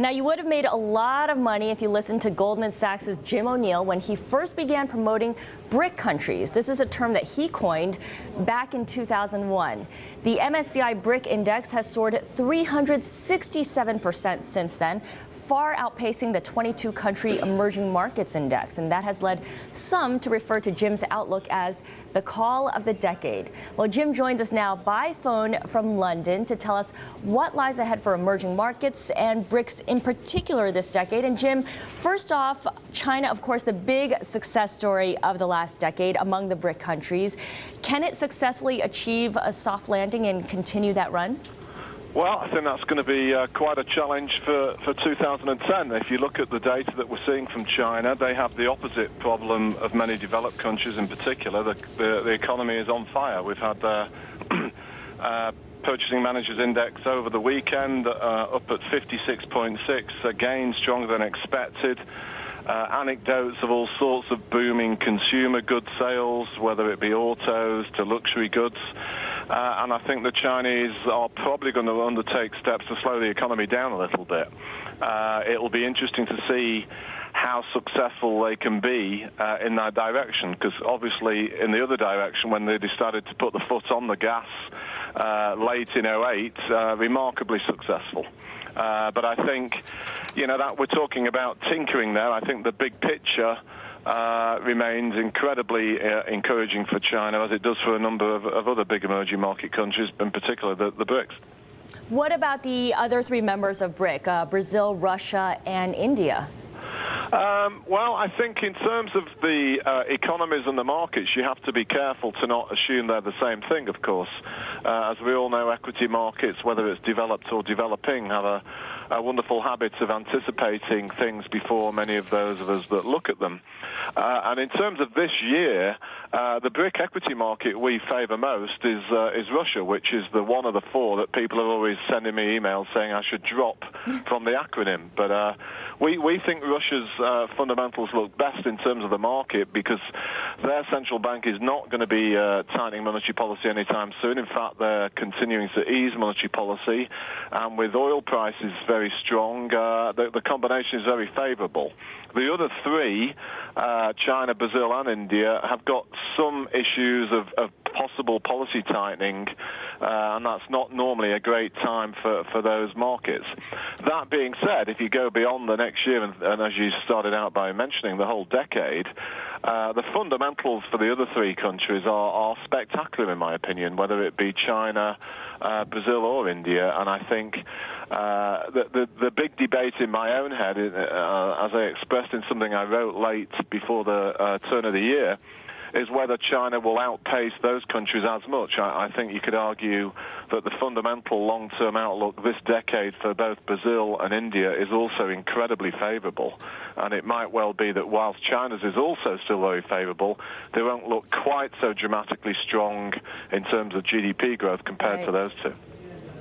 Now, you would have made a lot of money if you listened to Goldman Sachs' Jim O'Neill when he first began promoting BRIC countries. This is a term that he coined back in 2001. The MSCI BRIC index has soared 367% since then, far outpacing the 22-country emerging markets index. And that has led some to refer to Jim's outlook as the call of the decade. Well, Jim joins us now by phone from London to tell us what lies ahead for emerging markets and BRICS in particular this decade. And Jim, first off, China, of course, the big success story of the last decade among the BRIC countries. Can it successfully achieve a soft landing and continue that run? Well, I think that's going to be quite a challenge for 2010. If you look at the data that we're seeing from China, they have the opposite problem of many developed countries in particular. The economy is on fire. We've had Purchasing Managers Index over the weekend up at 56.6, again stronger than expected. Anecdotes of all sorts of booming consumer goods sales, whether it be autos to luxury goods. And I think the Chinese are probably going to undertake steps to slow the economy down a little bit. It'll be interesting to see how successful they can be in that direction, because obviously in the other direction, when they decided to put the foot on the gas late in '08, remarkably successful. But I think, that we're talking about tinkering there. I think the big picture remains incredibly encouraging for China, as it does for a number of other big emerging market countries, in particular the BRICS. What about the other three members of BRIC, Brazil, Russia, and India? Well, I think in terms of the economies and the markets, you have to be careful to not assume they're the same thing, of course. As we all know, equity markets, whether it's developed or developing, have a wonderful habit of anticipating things before many of those of us that look at them. And in terms of this year, the BRIC equity market we favour most is Russia, which is the one of the four that people are always sending me emails saying I should drop from the acronym. But we think Russia's fundamentals look best in terms of the market, because their central bank is not going to be tightening monetary policy anytime soon. In fact, they're continuing to ease monetary policy, and with oil prices very strong, the combination is very favourable. The other three, China, Brazil and India, have got some issues of possible policy tightening, and that's not normally a great time for those markets. That being said, if you go beyond the next year, and as you started out by mentioning, the whole decade, the fundamentals for the other three countries are spectacular, in my opinion, whether it be China, Brazil or India. And I think the big debate in my own head, as I expressed in something I wrote late before the turn of the year, is whether China will outpace those countries as much. I think you could argue that the fundamental long-term outlook this decade for both Brazil and India is also incredibly favourable. And it might well be that whilst China's is also still very favourable, they won't look quite so dramatically strong in terms of GDP growth compared to those two.